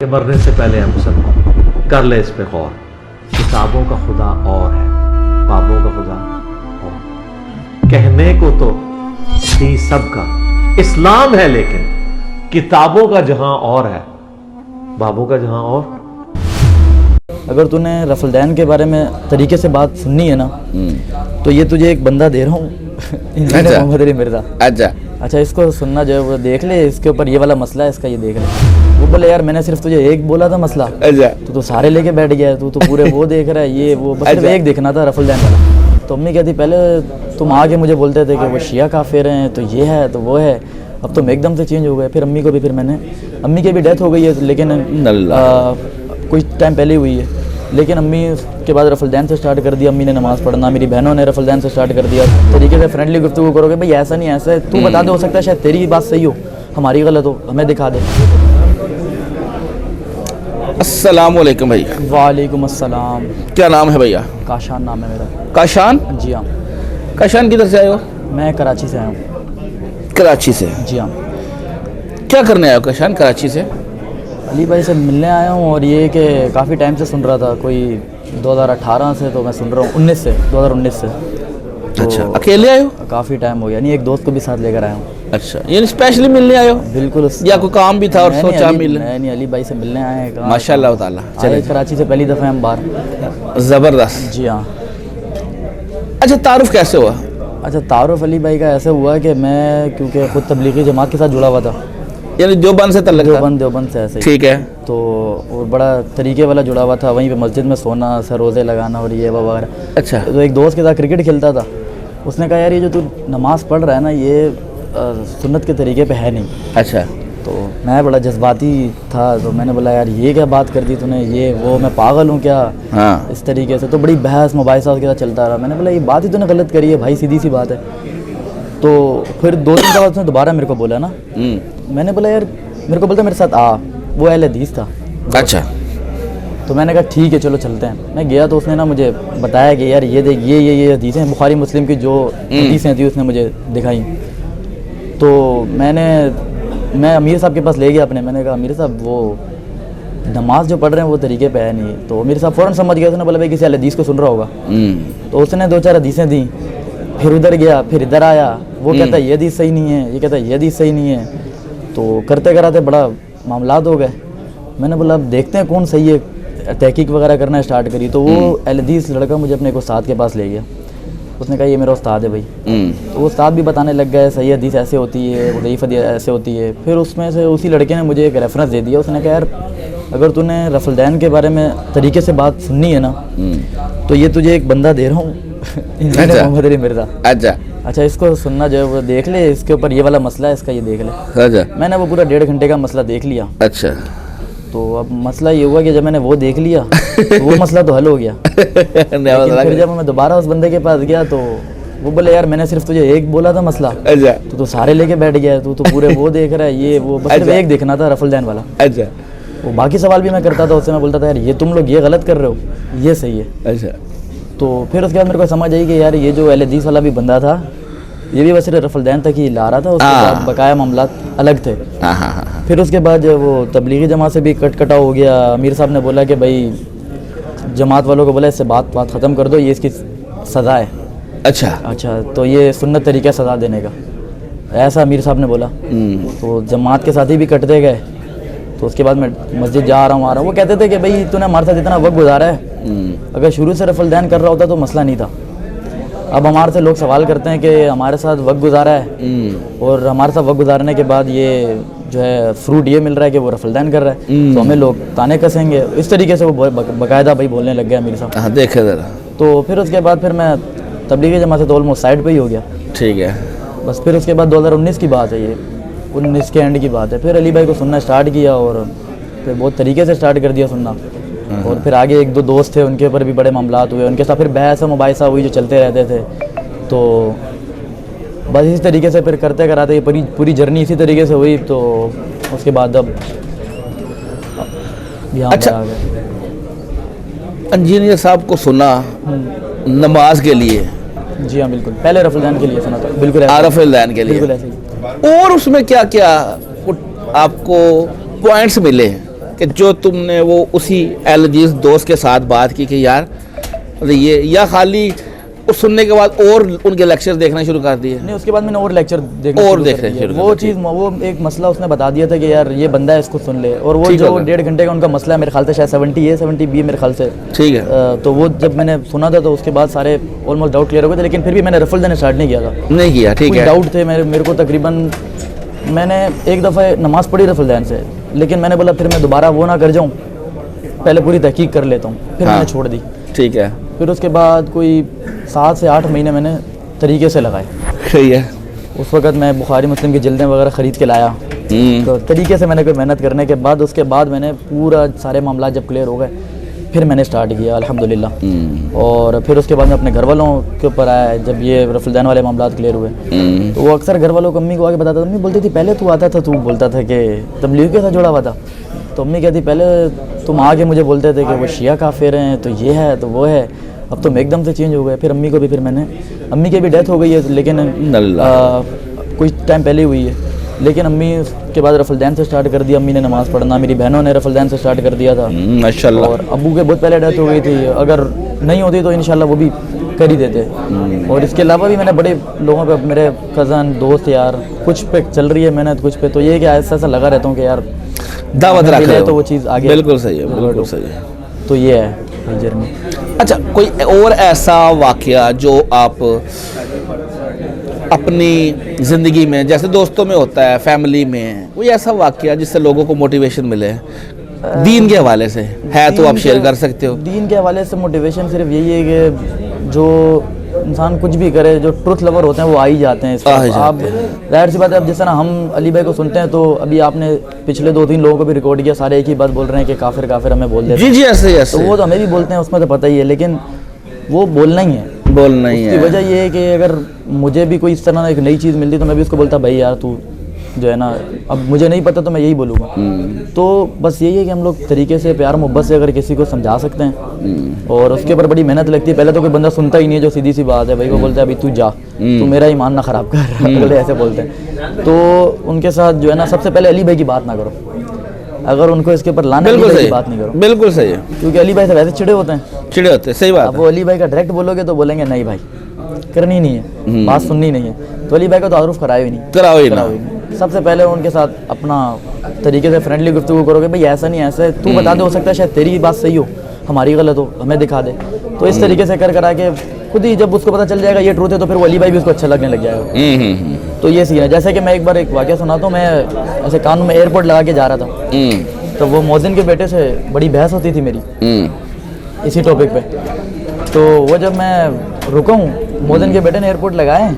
کہ مرنے سے پہلے ہم سب کر لے اس پہ غور. کتابوں کا خدا اور ہے، بابوں کا خدا اور. کہنے کو تو تھی سب کا اسلام ہے، لیکن کتابوں کا جہاں اور ہے، بابوں کا جہاں اور. اگر تو نے رفع الدین کے بارے میں طریقے سے بات سننی ہے نا تو یہ تجھے ایک بندہ دے رہا ہوں، محمد علی مرزا. اچھا اس کو سننا جو ہے وہ دیکھ لے، اس کے اوپر یہ والا مسئلہ ہے اس کا، یہ دیکھ لے. وہ بولے یار میں نے صرف تجھے ایک بولا تھا مسئلہ، تو سارے لے کے بیٹھ گیا ہے، تو پورے وہ دیکھ رہا ہے، یہ وہ بس صرف ایک دیکھنا تھا رفع الدین والا. تو امی کہتی پہلے تم آگے مجھے بولتے تھے کہ وہ شیعہ کافر ہیں، تو یہ ہے تو وہ ہے، اب تم ایک دم سے چینج ہو گئے. پھر امی کو بھی پھر میں نے، امی کی بھی ڈیتھ ہو گئی ہے لیکن کچھ ٹائم پہلے ہوئی ہے، لیکن امی کے بعد رفع الدین سے سٹارٹ کر دیا. امی نے نماز پڑھنا، میری بہنوں نے رفع الدین سے سٹارٹ کر دیا. طریقے سے فرینڈلی گفتگو کرو گے، بھائی ایسا نہیں ایسا ہے، تو بتا دے، ہو سکتا ہے شاید تیری بات صحیح ہو، ہماری غلط ہو، ہمیں دکھا دے. السلام علیکم بھائی. وعلیکم السلام. کیا نام ہے بھیا؟ کاشان نام ہے میرا. کاشان؟ جی ہاں. کاشان کدھر سے آئے ہو؟ میں کراچی سے آیا ہوں. کراچی سے؟ جی ہاں. کیا کرنے آئے ہو کاشان کراچی سے؟ علی بھائی سے ملنے آیا ہوں، اور یہ کہ کافی ٹائم سے سن رہا تھا، کوئی 2018 سے تو میں سن رہا ہوں، 2019 سے. اچھا اکیلے آئے ہو؟ کافی ٹائم ہو گیا، نہیں ایک دوست کو بھی ساتھ لے کر آیا ہوں. اچھا یعنی اسپیشلی ملنے آئے ہو؟ بالکل. یا کوئی کام بھی تھا اور سوچا مل؟ نہیں علی بھائی سے ملنے آئے ہیں. ماشاء اللہ تعالیٰ. چلے کراچی سے پہلی دفعہ ہم باہر. زبردست. جی ہاں. اچھا تعارف کیسے ہوا؟ اچھا تعارف علی بھائی کا ایسے ہوا کہ میں کیونکہ خود تبلیغی جماعت کے ساتھ جڑا ہوا تھا، یعنی دیوبند سے تعلق تھا؟ دیوبند سے ایسے ہی. ٹھیک ہے. تو اور بڑا طریقے والا جڑا ہوا تھا، وہیں پہ مسجد میں سونا، سروزے لگانا اور یہ وغیرہ. اچھا. تو ایک دوست کے ساتھ کرکٹ کھیلتا تھا، اس نے کہا یار یہ جو تو نماز پڑھ رہا ہے نا یہ سنت کے طریقے پہ ہے نہیں. اچھا. تو میں بڑا جذباتی تھا، تو میں نے بولا یار یہ کیا بات کر دی تو نے، یہ وہ میں پاگل ہوں کیا؟ ہاں. اس طریقے سے تو بڑی بحث مباحثہ اس کے ساتھ چلتا رہا. میں نے بولا یہ بات ہی تو نے غلط کری ہے بھائی، سیدھی سی بات ہے. تو پھر 2-3 دفعہ اس نے دوبارہ میرے کو بولا نا، میں نے بولا یار میرے کو بولتا میرے ساتھ آ، وہ اہل حدیث تھا. اچھا. تو میں نے کہا ٹھیک ہے چلو چلتے ہیں. میں گیا تو اس نے نا مجھے بتایا کہ یار یہ دیکھ یہ حدیثیں بخاری مسلم کی جو حدیثیں تھیں اس نے مجھے دکھائیں. تو میں امیر صاحب کے پاس لے گیا اپنے. میں نے کہا امیر صاحب وہ نماز جو پڑھ رہے ہیں وہ طریقے پہ ہے نہیں. تو امیر صاحب فوراً سمجھ گیا، اس نے بولا بھائی کسی اہل حدیث کو سن رہا ہوگا. تو اس نے 2-4 حدیثیں دیں، پھر ادھر گیا، پھر ادھر آیا، وہ کہتا ہے یہ حدیث صحیح نہیں ہے، یہ کہتا ہے یہ حدیث صحیح نہیں ہے. تو کرتے کراتے بڑا معاملات ہو گئے. میں نے بولا اب دیکھتے ہیں کون صحیح ہے، تحقیق وغیرہ کرنا اسٹارٹ کری. تو وہ اہل حدیث لڑکا مجھے اپنے ایک استاد کے پاس لے گیا. اس نے کہا یہ میرا استاد ہے بھائی. تو وہ استاد بھی بتانے لگ گئے صحیح حدیث ایسے ہوتی ہے، ضعیف حدیث ایسے ہوتی ہے. پھر اس میں سے اسی لڑکے نے مجھے ایک ریفرنس دے دیا. اس نے کہا یار اگر تو نے رفع الدین کے بارے میں طریقے سے بات سننی ہے نا تو یہ تجھے ایک بندہ دے رہا ہوں، محمد علی مرزا. اچھا اس کو سننا جو ہے وہ دیکھ لے، اس کے اوپر یہ والا مسئلہ ہے اس کا، یہ دیکھ لے. میں نے وہ پورا 1.5 گھنٹے کا مسئلہ دیکھ لیا. اچھا. تو اب مسئلہ یہ ہوا کہ جب میں نے وہ دیکھ لیا تو وہ مسئلہ تو حل ہو گیا. پھر جب میں دوبارہ اس بندے کے پاس گیا تو وہ بولے یار میں نے صرف تجھے ایک بولا تھا مسئلہ، تو سارے لے کے بیٹھ گیا ہے، تو پورے وہ دیکھ رہا ہے، یہ وہ بس صرف ایک دیکھنا تھا رفع الدین والا. اچھا. وہ باقی سوال بھی میں کرتا تھا اس سے، میں بولتا تھا یار یہ تم لوگ یہ غلط کر رہے ہو، یہ صحیح ہے. اچھا. تو پھر اس کے بعد میرے کو سمجھ آئی کہ یار یہ جو اہل حدیث والا بھی بندہ تھا یہ بھی بس صرف رفع الدین تک ہی لا رہا تھا، اس کے بعد بقایا معاملات الگ تھے. پھر اس کے بعد وہ تبلیغی جماعت سے بھی کٹاؤ ہو گیا. امیر صاحب نے بولا کہ بھائی جماعت والوں کو بولا اس سے بات ختم کر دو، یہ اس کی سزا ہے. اچھا تو یہ سنت طریقہ سزا دینے کا، ایسا امیر صاحب نے بولا. تو جماعت کے ساتھی بھی کٹتے گئے. تو اس کے بعد میں مسجد جا رہا ہوں آ رہا ہوں، وہ کہتے تھے کہ بھائی تو نے ہمارے ساتھ اتنا وقت گزارا ہے، اگر شروع سے رفع الدین کر رہا ہوتا تو مسئلہ نہیں تھا. اب ہمارے سے لوگ سوال کرتے ہیں کہ ہمارے ساتھ وقت گزارا ہے اور ہمارے ساتھ وقت گزارنے کے بعد یہ جو ہے فروٹ یہ مل رہا ہے کہ وہ رفع الدین کر رہا ہے، تو ہمیں لوگ تانے کسیں گے. اس طریقے سے وہ باقاعدہ بھائی بولنے لگ گیا امیر صاحب. دیکھے ذرا. تو پھر اس کے بعد پھر میں تبلیغی جماعت سے تو آلموسٹ سائڈ پہ ہی ہو گیا. ٹھیک ہے. بس پھر اس کے بعد 2019 کی بات ہے، یہ 19 کے اینڈ کی بات ہے. پھر علی بھائی کو سننا اسٹارٹ کیا اور پھر بہت طریقے سے اسٹارٹ کر دیا سننا. اور پھر آگے 1-2 دوست تھے، ان کے اوپر بھی بڑے معاملات ہوئے، ان کے ساتھ پھر بحث و مباحثہ ہوئی جو چلتے رہتے تھے. تو بس اسی طریقے سے پھر کرتے کراتے یہ پوری جرنی اسی طریقے سے ہوئی. تو اس کے بعد اب یہاں پر آ گئے. انجینئر صاحب کو سنا نماز کے لیے؟ جی ہاں بالکل، پہلے رفع الدین کے لیے سنا تھا. بالکل رفع الدین کے لیے. بالکل ایسے ہی. اور اس میں کیا کیا آپ کو پوائنٹس ملے کہ جو تم نے وہ اسی اہل حدیث دوست کے ساتھ بات کی کہ یار یہ، یا خالی اس سننے کے بعد اور ان کے لیکچر دیکھنا شروع کر دیے؟ نہیں، اس کے بعد میں نے اور لیکچر دیکھنا اور شروع دیکھنا کر شروع دیا. کر وہ دیا. چیز، وہ ایک مسئلہ اس نے بتا دیا تھا کہ یار یہ بندہ ہے، اس کو سن لے. اور وہ ٹھیک جو ہوگا. 1.5 گھنٹے کا ان کا مسئلہ ہے میرے خیال سے شاید 70 ہے 70 بھی ہے میرے خیال سے. ٹھیک ہے. تو وہ جب میں نے سنا تھا تو اس کے بعد سارے آلموسٹ ڈاؤٹ کلیئر ہو گئے تھے، لیکن پھر بھی میں نے رفل دینا اسٹارٹ نہیں کیا تھا. نہیں کیا. ٹھیک کوئی ہے. ڈاؤٹ تھے میرے کو. تقریباً میں نے ایک دفعہ نماز پڑھی رفل دین سے، لیکن میں نے بولا پھر میں دوبارہ وہ نہ کر جاؤں، پہلے پوری تحقیق کر لیتا ہوں. پھر میں نے چھوڑ دی. ٹھیک ہے. پھر اس کے بعد کوئی 7 سے 8 مہینے میں نے طریقے سے لگائے. صحیح ہے. اس وقت میں بخاری مسلم کی جلدیں وغیرہ خرید کے لایا. تو طریقے سے میں نے کوئی محنت کرنے کے بعد اس کے بعد میں نے پورا سارے معاملات جب کلیئر ہو گئے پھر میں نے اسٹارٹ کیا الحمدللہ. اور پھر اس کے بعد میں اپنے گھر والوں کے اوپر آیا جب یہ رفع الدین والے معاملات کلیئر ہوئے. تو وہ اکثر گھر والوں کو امی کو آگے بتاتا تھا. امی بولتی تھی پہلے تو آتا تھا تو بولتا تھا کہ تبلیغ کے ساتھ جڑا ہوا تھا، تو امی کہتی پہلے تم آگے مجھے بولتے تھے کہ وہ شیعہ کافر ہیں، تو یہ ہے تو وہ ہے، اب تم ایک دم سے چینج ہو گئے. پھر امی کو بھی، پھر میں نے، امی کی بھی ڈیتھ ہو گئی ہے لیکن کچھ ٹائم پہلے ہی ہوئی ہے، لیکن امی اس کے بعد رفع الدین سے سٹارٹ کر دیا. امی نے نماز پڑھنا، میری بہنوں نے رفع الدین سے سٹارٹ کر دیا تھا. ماشاءاللہ. اور ابو کے بہت پہلے ڈیتھ ہو گئی تھی، اگر نہیں ہوتی تو انشاءاللہ وہ بھی کر ہی دیتے. اور اس کے علاوہ بھی میں نے بڑے لوگوں پہ، میرے کزن دوست یار، کچھ پہ چل رہی ہے محنت، کچھ پہ تو یہ کہ ایسا ایسا لگا رہتا ہوں کہ یار دعوت رکھ رہے ہو تو وہ چیز آگے. بالکل صحیح ہے. بالکل صحیح ہے. تو یہ ہے جرنی. اچھا، کوئی اور ایسا واقعہ جو آپ اپنی زندگی میں، جیسے دوستوں میں ہوتا ہے، فیملی میں، کوئی ایسا واقعہ جس سے لوگوں کو موٹیویشن ملے دین کے حوالے سے ہے تو آپ شیئر کر سکتے ہو؟ دین کے حوالے سے موٹیویشن صرف یہی ہے کہ جو انسان کچھ بھی کرے، جو ٹروتھ لور ہوتے ہیں وہ آ ہی جاتے ہیں. آپ ظاہر سی بات ہے، اب جس طرح ہم علی بھائی کو سنتے ہیں تو ابھی آپ نے پچھلے 2-3 لوگوں کو بھی ریکارڈ کیا، سارے ایک ہی بات بول رہے ہیں کہ کافر کافر ہمیں بول دیتے ہیں. جی ایسے تو وہ تو ہمیں بھی بولتے ہیں، اس میں تو پتہ ہی ہے، لیکن وہ بولنا ہی ہے. بولنا ہی اس ہے. کی وجہ یہ ہے کہ اگر مجھے بھی کوئی اس طرح ایک نئی چیز ملتی تو میں بھی اس کو بولتا بھائی یار تو جو ہے نا، اب مجھے نہیں پتہ تو میں یہی بولوں گا. تو بس یہی ہے کہ ہم لوگ طریقے سے پیار محبت سے اگر کسی کو سمجھا سکتے ہیں، اور اس کے اوپر بڑی محنت لگتی ہے. پہلے تو کوئی بندہ سنتا ہی نہیں ہے، جو سیدھی سی بات ہے بھائی، وہ بولتا ہے ابھی تو جا، تو میرا ایمان نہ خراب کر، اگلے ایسے بولتے ہیں. تو ان کے ساتھ جو ہے نا سب سے پہلے علی بھائی کی بات نہ کرو. اگر ان کو اس کے اوپر لانا ہے، علی بھائی کی بات نہیں کرو. بالکل صحیح ہے. کیونکہ علی بھائی سے ویسے چڑے ہوتے ہیں، چڑے ہوتے ہیں. صحیح بات اب وہ علی بھائی کا ڈائریکٹ بولو گے تو بولیں گے نہیں بھائی کرنی نہیں ہے، بات سننی نہیں ہے. تو علی بھائی کا تعارف کرائے ہی نہیں. کراؤ ہی نا. سب سے پہلے ان کے ساتھ اپنا طریقے سے فرینڈلی گفتگو کرو گے بھائی ایسا نہیں ایسا ہے، تو بتا دے، ہو سکتا ہے شاید تیری بات صحیح ہو، ہماری غلط ہو، ہمیں دکھا دے. تو اس طریقے سے کرا کے خود ہی جب اس کو پتہ چل جائے گا یہ ٹروتھ ہے تو پھر وہ علی بھائی بھی اس کو اچھا لگنے لگ جائے گا. تو یہ سین ہے. جیسے کہ میں ایک بار ایک واقعہ سناتا ہوں. میں ایسے کانوں میں ایئرپورٹ لگا کے جا رہا تھا، تو وہ مؤذن کے بیٹے سے بڑی بحث ہوتی تھی میری اسی ٹاپک پہ. تو وہ جب میں رکا ہوں، مؤذن کے بیٹے نے ایئرپورٹ لگائے ہیں،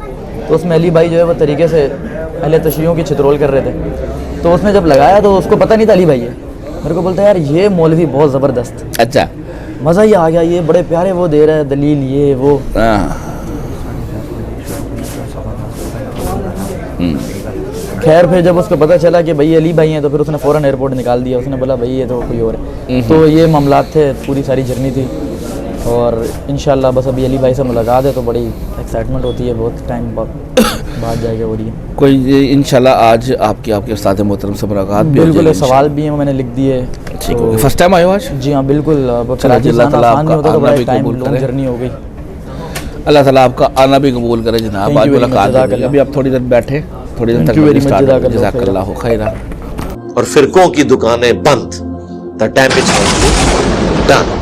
تو اس میں علی بھائی جو ہے وہ طریقے سے اہل تشیعوں کی چھترول کر رہے تھے. تو اس نے جب لگایا تو اس کو پتہ نہیں تھا علی بھائی ہے. میرے کو بولتا ہے یار یہ مولوی بہت زبردست. اچھا، مزہ ہی آ گیا، یہ بڑے پیارے وہ دے رہا ہے دلیل یہ وہ. خیر پھر جب اس کو پتہ چلا کہ بھائی علی بھائی ہیں تو پھر اس نے فوراً ایئرپورٹ نکال دیا. اس نے بولا بھائی یہ تو کوئی اور ہے. تو یہ معاملات تھے، پوری ساری جرنی تھی. اور انشاءاللہ بس ابھی علی بھائی سے ملاقات ہے تو بڑی ایکسائٹمنٹ ہوتی ہے، بہت ٹائم بعد جائے گا. وہی کوئی انشاءاللہ آج آپ کے استاد محترم سے ملاقات بھی بالکل. سوال بھی ہیں میں نے لکھ دیے. ٹھیک ہے. فرسٹ ٹائم آئے ہو آج؟ جی ہاں بالکل. اللہ تعالیٰ آپ کا آنا بھی قبول کرے. جرنی ہو گئی. اللہ تعالیٰ آپ کا آنا بھی قبول کرے جناب. آج ملاقات. ابھی آپ تھوڑی دیر بیٹھے، تھوڑی دیر تک. جزاک اللہ خیرا. اور فرقوں کی دکانیں بند. The damage has been done.